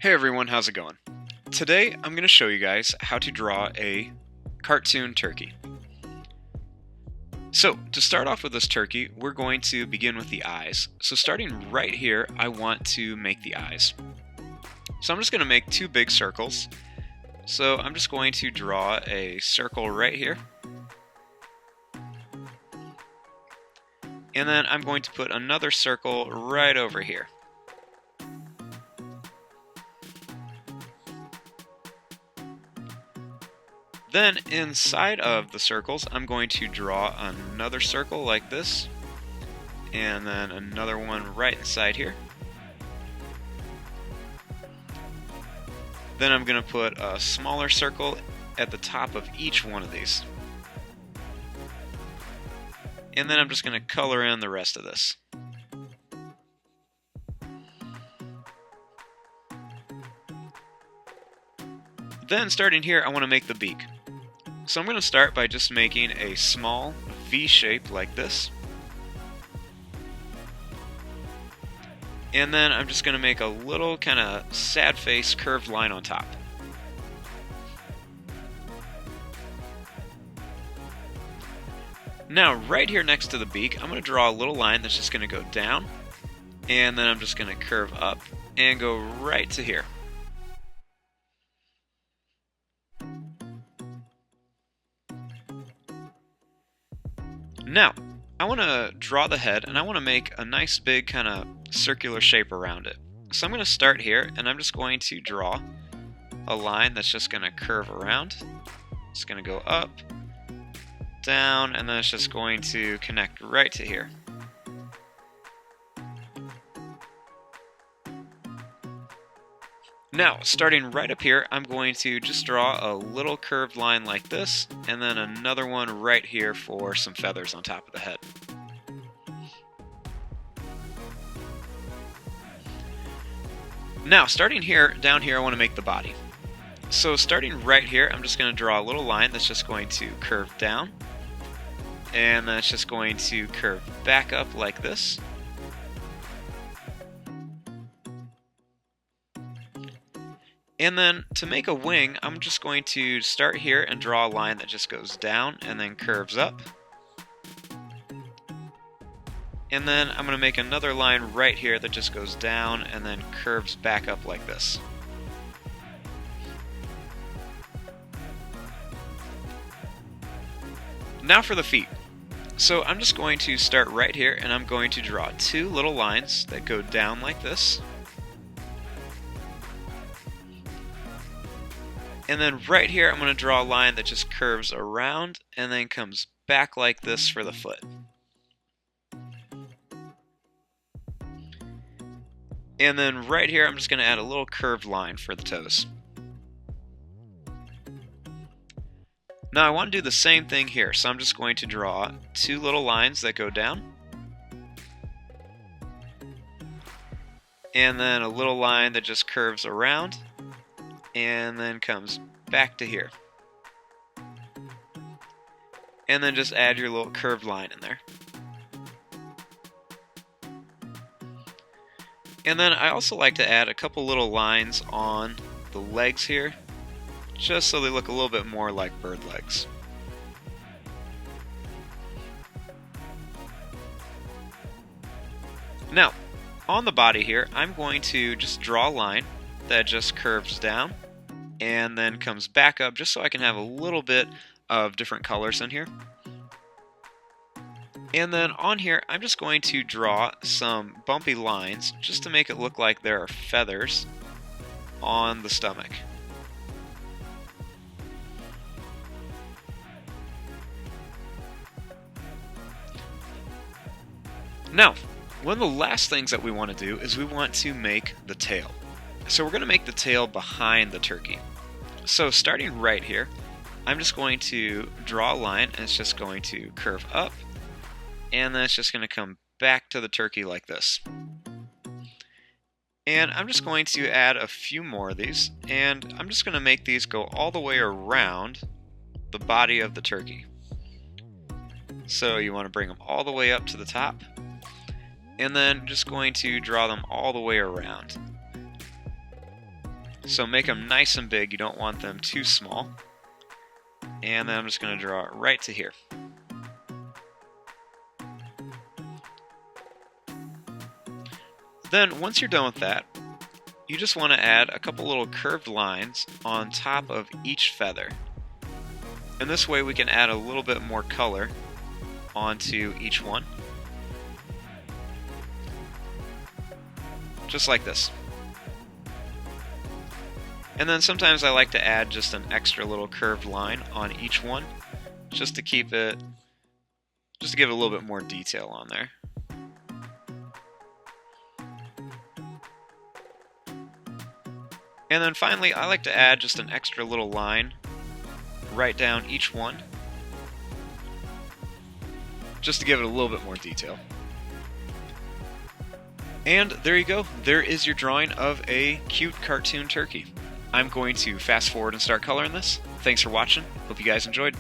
Hey everyone, how's it going? Today I'm going to show you guys how to draw a cartoon turkey. So to start off with this turkey, we're going to begin with the eyes. So starting right here, I want to make the eyes. So I'm just going to make two big circles. So I'm just going to draw a circle right here. And then I'm going to put another circle right over here. Then inside of the circles, I'm going to draw another circle like this, and then another one right inside here. Then I'm going to put a smaller circle at the top of each one of these. And then I'm just going to color in the rest of this. Then starting here, I want to make the beak. So I'm going to start by just making a small V shape like this. And then I'm just going to make a little kind of sad face curved line on top. Now right here next to the beak, I'm going to draw a little line that's just going to go down. And then I'm just going to curve up and go right to here. Now, I want to draw the head, and I want to make a nice big kind of circular shape around it. So I'm going to start here, and I'm just going to draw a line that's just going to curve around. It's going to go up, down, and then it's just going to connect right to here. Now, starting right up here, I'm going to just draw a little curved line like this, and then another one right here for some feathers on top of the head. Now, starting here, down here, I want to make the body. So starting right here, I'm just going to draw a little line that's just going to curve down, and then it's just going to curve back up like this. And then to make a wing, I'm just going to start here and draw a line that just goes down and then curves up. And then I'm going to make another line right here that just goes down and then curves back up like this. Now for the feet. So I'm just going to start right here, and I'm going to draw two little lines that go down like this. And then right here, I'm going to draw a line that just curves around and then comes back like this for the foot. And then right here, I'm just going to add a little curved line for the toes. Now I want to do the same thing here, so I'm just going to draw two little lines that go down. And then a little line that just curves around and then comes back to here. And then just add your little curved line in there. And then I also like to add a couple little lines on the legs here, just so they look a little bit more like bird legs. Now, on the body here, I'm going to just draw a line that just curves down and then comes back up, just so I can have a little bit of different colors in here. And then on here, I'm just going to draw some bumpy lines just to make it look like there are feathers on the stomach. Now, one of the last things that we want to do is we want to make the tail. So we're going to make the tail behind the turkey. So starting right here, I'm just going to draw a line, and it's just going to curve up, and then it's just going to come back to the turkey like this. And I'm just going to add a few more of these, and I'm just going to make these go all the way around the body of the turkey. So you want to bring them all the way up to the top, and then just going to draw them all the way around. So make them nice and big, you don't want them too small. And then I'm just going to draw it right to here. Then, once you're done with that, you just want to add a couple little curved lines on top of each feather. And this way we can add a little bit more color onto each one. Just like this. And then sometimes I like to add just an extra little curved line on each one, just to give it a little bit more detail on there. And then finally, I like to add just an extra little line right down each one, just to give it a little bit more detail. And there you go. There is your drawing of a cute cartoon turkey. I'm going to fast forward and start coloring this. Thanks for watching. Hope you guys enjoyed.